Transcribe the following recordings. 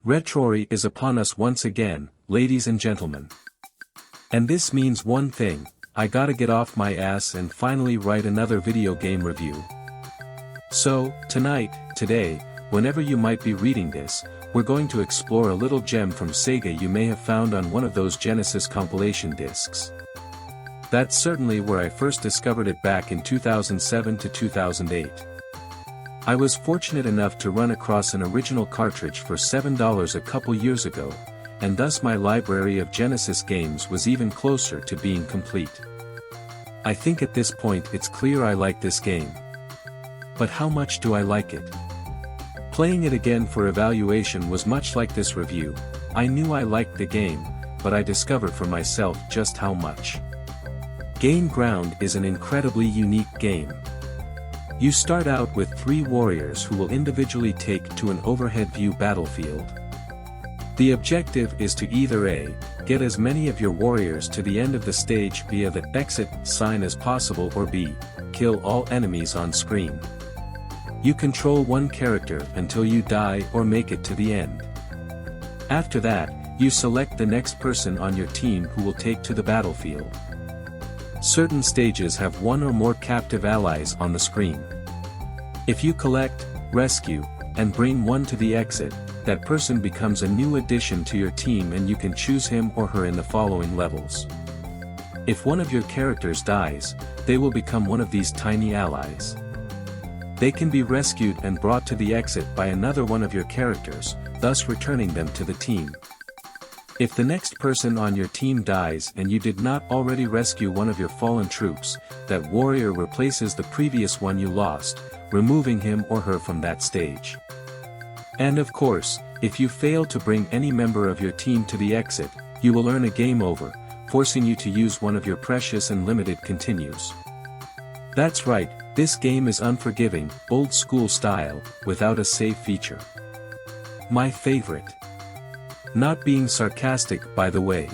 Retrory is upon us once again, ladies and gentlemen. And this means one thing, I gotta get off my ass and finally write another video game review. So, today, whenever you might be reading this, we're going to explore a little gem from Sega you may have found on one of those Genesis compilation discs. That's certainly where I first discovered it back in 2007 to 2008. I was fortunate enough to run across an original cartridge for $7 a couple years ago, and thus my library of Genesis games was even closer to being complete. I think at this point it's clear I like this game. But how much do I like it? Playing it again for evaluation was much like this review. I knew I liked the game, but I discovered for myself just how much. Game Ground is an incredibly unique game. You start out with 3 warriors who will individually take to an overhead view battlefield. The objective is to either A, get as many of your warriors to the end of the stage via the exit sign as possible, or B, kill all enemies on screen. You control one character until you die or make it to the end. After that, you select the next person on your team who will take to the battlefield. Certain stages have one or more captive allies on the screen. If you collect, rescue, and bring one to the exit, that person becomes a new addition to your team and you can choose him or her in the following levels. If one of your characters dies, they will become one of these tiny allies. They can be rescued and brought to the exit by another one of your characters, thus returning them to the team. If the next person on your team dies and you did not already rescue one of your fallen troops, that warrior replaces the previous one you lost, removing him or her from that stage. And of course, if you fail to bring any member of your team to the exit, you will earn a game over, forcing you to use one of your precious and limited continues. That's right, this game is unforgiving, old school style, without a save feature. My favorite. Not being sarcastic, by the way.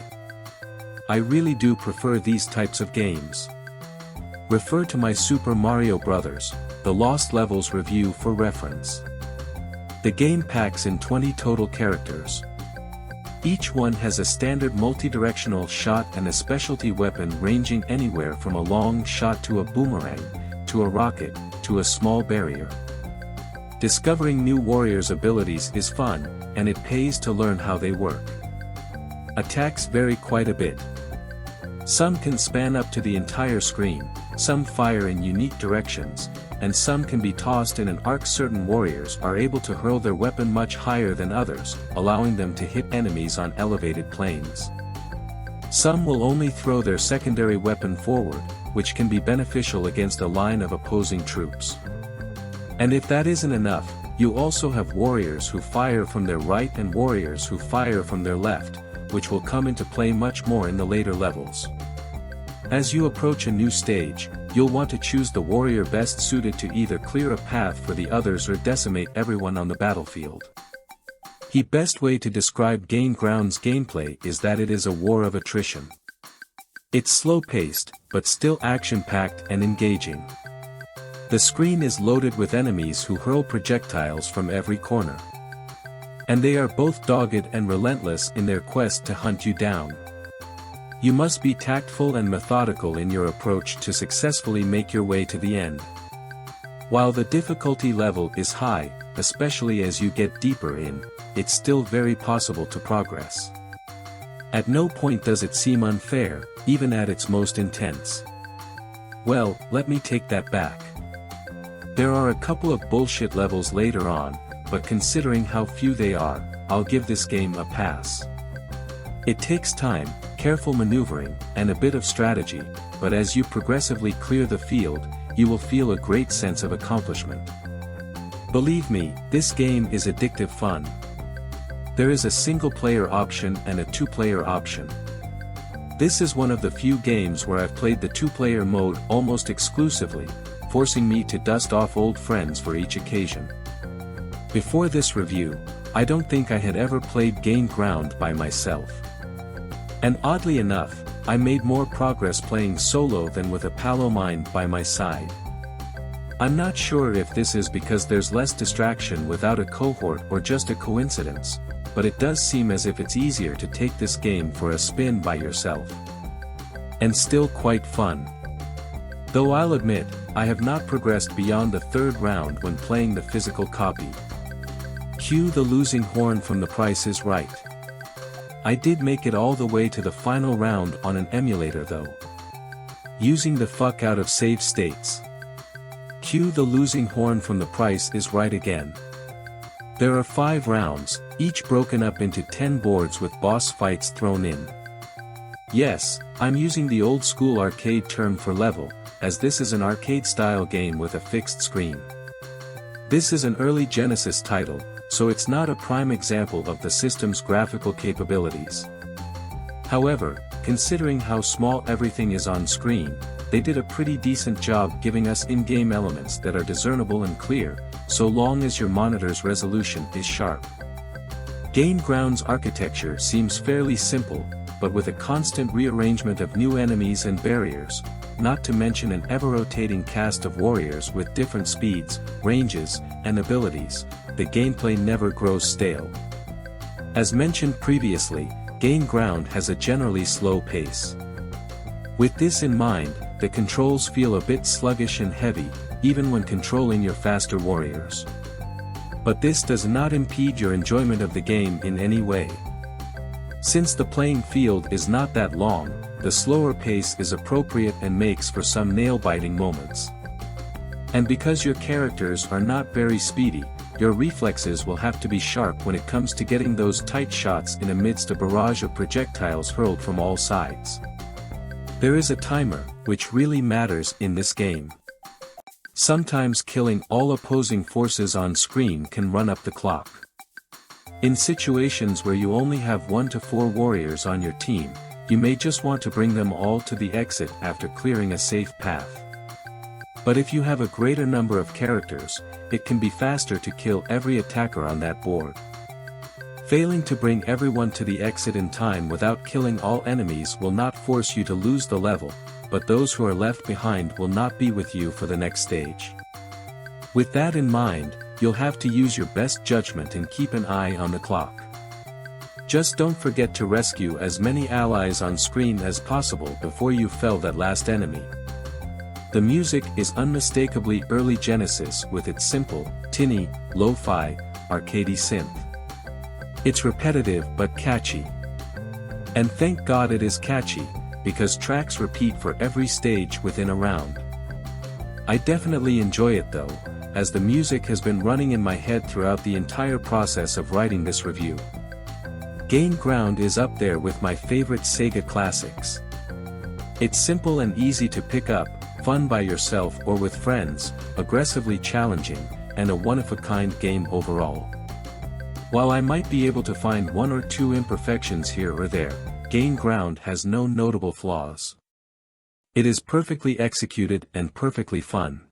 I really do prefer these types of games. Refer to my Super Mario Bros. The Lost Levels review for reference. The game packs in 20 total characters. Each one has a standard multi-directional shot and a specialty weapon ranging anywhere from a long shot to a boomerang, to a rocket, to a small barrier. Discovering new warriors' abilities is fun, and it pays to learn how they work. Attacks vary quite a bit. Some can span up to the entire screen, some fire in unique directions, and some can be tossed in an arc. Certain warriors are able to hurl their weapon much higher than others, allowing them to hit enemies on elevated planes. Some will only throw their secondary weapon forward, which can be beneficial against a line of opposing troops. And if that isn't enough, you also have warriors who fire from their right and warriors who fire from their left, which will come into play much more in the later levels. As you approach a new stage, you'll want to choose the warrior best suited to either clear a path for the others or decimate everyone on the battlefield. The best way to describe Game Ground's gameplay is that it is a war of attrition. It's slow-paced, but still action-packed and engaging. The screen is loaded with enemies who hurl projectiles from every corner. And they are both dogged and relentless in their quest to hunt you down. You must be tactful and methodical in your approach to successfully make your way to the end. While the difficulty level is high, especially as you get deeper in, it's still very possible to progress. At no point does it seem unfair, even at its most intense. Well, let me take that back. There are a couple of bullshit levels later on, but considering how few they are, I'll give this game a pass. It takes time, careful maneuvering, and a bit of strategy, but as you progressively clear the field, you will feel a great sense of accomplishment. Believe me, this game is addictive fun. There is a single-player option and a two-player option. This is one of the few games where I've played the two-player mode almost exclusively, forcing me to dust off old friends for each occasion. Before this review, I don't think I had ever played Game Ground by myself. And oddly enough, I made more progress playing solo than with a pal of mine by my side. I'm not sure if this is because there's less distraction without a cohort or just a coincidence, but it does seem as if it's easier to take this game for a spin by yourself. And still quite fun. Though I'll admit, I have not progressed beyond the third round when playing the physical copy. Cue the losing horn from The Price is Right. I did make it all the way to the final round on an emulator though. Using the fuck out of save states. Cue the losing horn from The Price is Right again. There are 5 rounds, each broken up into 10 boards with boss fights thrown in. Yes, I'm using the old school arcade term for level, as this is an arcade-style game with a fixed screen. This is an early Genesis title, so it's not a prime example of the system's graphical capabilities. However, considering how small everything is on screen, they did a pretty decent job giving us in-game elements that are discernible and clear, so long as your monitor's resolution is sharp. Gain Ground's architecture seems fairly simple, but with a constant rearrangement of new enemies and barriers, not to mention an ever-rotating cast of warriors with different speeds, ranges, and abilities, the gameplay never grows stale. As mentioned previously, Gain Ground has a generally slow pace. With this in mind, the controls feel a bit sluggish and heavy, even when controlling your faster warriors. But this does not impede your enjoyment of the game in any way. Since the playing field is not that long, the slower pace is appropriate and makes for some nail-biting moments. And because your characters are not very speedy, your reflexes will have to be sharp when it comes to getting those tight shots in amidst a barrage of projectiles hurled from all sides. There is a timer, which really matters in this game. Sometimes killing all opposing forces on screen can run up the clock. In situations where you only have 1 to 4 warriors on your team, you may just want to bring them all to the exit after clearing a safe path. But if you have a greater number of characters, it can be faster to kill every attacker on that board. Failing to bring everyone to the exit in time without killing all enemies will not force you to lose the level, but those who are left behind will not be with you for the next stage. With that in mind, you'll have to use your best judgment and keep an eye on the clock. Just don't forget to rescue as many allies on screen as possible before you fell that last enemy. The music is unmistakably early Genesis with its simple, tinny, lo-fi, arcadey synth. It's repetitive but catchy. And thank God it is catchy, because tracks repeat for every stage within a round. I definitely enjoy it though, as the music has been running in my head throughout the entire process of writing this review. Gain Ground is up there with my favorite Sega classics. It's simple and easy to pick up, fun by yourself or with friends, aggressively challenging, and a one-of-a-kind game overall. While I might be able to find 1 or 2 imperfections here or there, Gain Ground has no notable flaws. It is perfectly executed and perfectly fun.